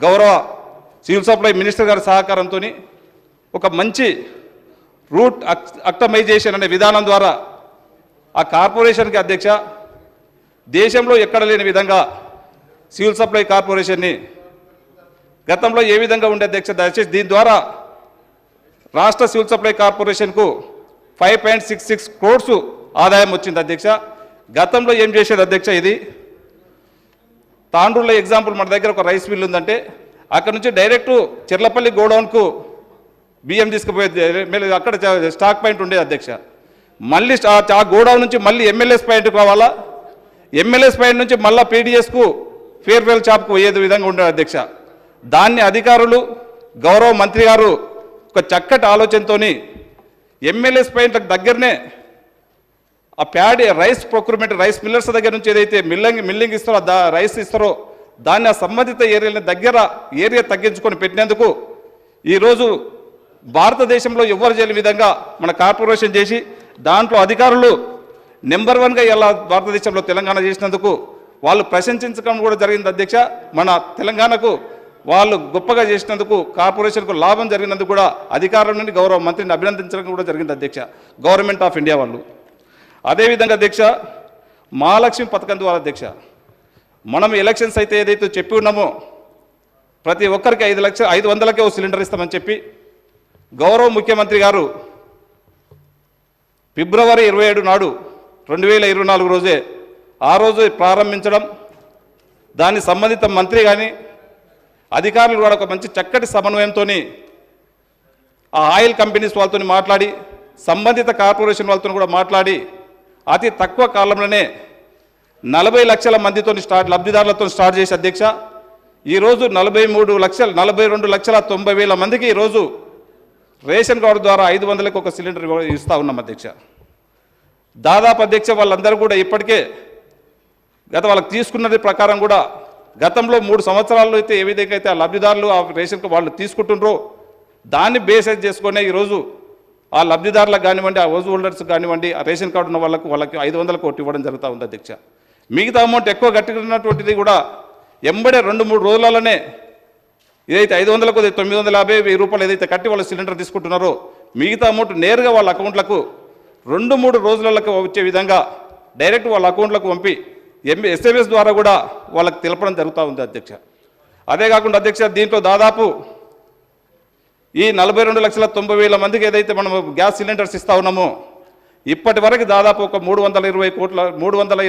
గౌరవ civil supply minister గారి సహకారంతో ఒక మంచి రూట్ అక్టమైజేషన్ అనే విధానం ద్వారా ఆ కార్పొరేషన్కి అధ్యక్ష దేశంలో ఎక్కడ లేని విధంగా సివిల్ సప్లై కార్పొరేషన్ని గతంలో ఏ విధంగా ఉండే అధ్యక్ష దయచేసి దీని ద్వారా రాష్ట్ర సివిల్ సప్లై కార్పొరేషన్కు 5.66 crores ఆదాయం వచ్చింది అధ్యక్ష. గతంలో ఏం చేసేది అధ్యక్ష, ఇది తాండ్రులో ఎగ్జాంపుల్ మన దగ్గర ఒక రైస్ మిల్ ఉందంటే అక్కడ నుంచి డైరెక్టు చెర్లపల్లి గోడౌన్కు బియ్యం తీసుకుపోయేది, అక్కడ స్టాక్ పాయింట్ ఉండేది అధ్యక్ష. మళ్ళీ ఆ గోడౌన్ నుంచి మళ్ళీ ఎమ్మెల్యేస్ పాయింట్కి రావాలా, ఎమ్మెల్యేస్ పాయింట్ నుంచి మళ్ళీ పీడిఎస్కు ఫేర్వెల్ షాప్కు పోయేది విధంగా ఉండేది అధ్యక్ష. దాన్ని అధికారులు గౌరవ మంత్రి గారు ఒక చక్కటి ఆలోచనతో ఎమ్మెల్యేస్ పాయింట్లకు దగ్గరనే ఆ paddy rice procurement rice millers దగ్గర నుంచి ఏదైతే మిల్లింగ్ ఇస్తారో రైస్ ఇస్తారో దాన్ని ఆ సంబంధిత ఏరియాల దగ్గర ఏరియా తగ్గించుకొని పెట్టినందుకు ఈరోజు భారతదేశంలో ఎవరు చేయని విధంగా మన కార్పొరేషన్ చేసి దాంట్లో అధికారులు నెంబర్ 1గా ఇలా భారతదేశంలో తెలంగాణ చేసినందుకు వాళ్ళు ప్రశంసించడం కూడా జరిగింది అధ్యక్ష. మన తెలంగాణకు వాళ్ళు గొప్పగా చేసినందుకు కార్పొరేషన్కు లాభం జరిగినందుకు కూడా అధికారుల నుండి గౌరవ మంత్రిని అభినందించడం కూడా జరిగింది అధ్యక్ష, గవర్నమెంట్ ఆఫ్ ఇండియా వాళ్ళు. అదేవిధంగా అధ్యక్ష మహాలక్ష్మి పథకం ద్వారా అధ్యక్ష మనం ఎలక్షన్స్ అయితే ఏదైతే చెప్పి ఉన్నామో ప్రతి ఒక్కరికి 500,000కే ఓ సిలిండర్ ఇస్తామని చెప్పి గౌరవ ముఖ్యమంత్రి గారు ఫిబ్రవరి 27 నాడు 2024 రోజే ఆ రోజు ప్రారంభించడం, దాని సంబంధిత మంత్రి కానీ అధికారులు కూడా ఒక మంచి చక్కటి సమన్వయంతో ఆ ఆయిల్ కంపెనీస్ వాళ్ళతో మాట్లాడి సంబంధిత కార్పొరేషన్ వాళ్ళతో కూడా మాట్లాడి అతి తక్కువ కాలంలోనే 40 లక్షల మందితో లబ్ధిదారులతో స్టార్ట్ చేసి అధ్యక్ష ఈరోజు 42,90,000 మందికి ఈరోజు రేషన్ కార్డు ద్వారా 500లకు ఒక సిలిండర్ ఇస్తూ ఉన్నాం అధ్యక్ష. దాదాపు అధ్యక్ష వాళ్ళందరూ కూడా ఇప్పటికే వాళ్ళకి తీసుకున్నది ప్రకారం కూడా గతంలో 3 సంవత్సరాల్లో అయితే ఏ విధంగా అయితే ఆ లబ్ధిదారులు ఆ రేషన్ వాళ్ళు తీసుకుంటుండ్రో దాన్ని బేసైజ్ చేసుకునే ఈరోజు ఆ లబ్ధిదారులకు కానివ్వండి, ఆ హౌస్ హోల్డర్స్ కానివ్వండి, ఆ రేషన్ కార్డు ఉన్న వాళ్ళకి 500 కోట్లు ఇవ్వడం జరుగుతూ ఉంది అధ్యక్ష. మిగతా అమౌంట్ ఎక్కువ కట్టుకున్నటువంటిది కూడా ఎంబడే 2-3 రోజులలోనే ఏదైతే 500కు 950 రూపాయలు ఏదైతే కట్టి వాళ్ళు సిలిండర్ తీసుకుంటున్నారో మిగతా అమౌంట్ నేరుగా వాళ్ళ అకౌంట్లకు 2-3 రోజులకు వచ్చే విధంగా డైరెక్ట్ వాళ్ళ అకౌంట్లకు పంపి SMS ద్వారా కూడా వాళ్ళకి తెలపడం జరుగుతూ ఉంది అధ్యక్ష. అదే కాకుండా అధ్యక్ష దీంట్లో దాదాపు ఈ 42,90,000 మందికి ఏదైతే మనం గ్యాస్ సిలిండర్స్ ఇస్తూ ఉన్నామో ఇప్పటి వరకు దాదాపు ఒక 320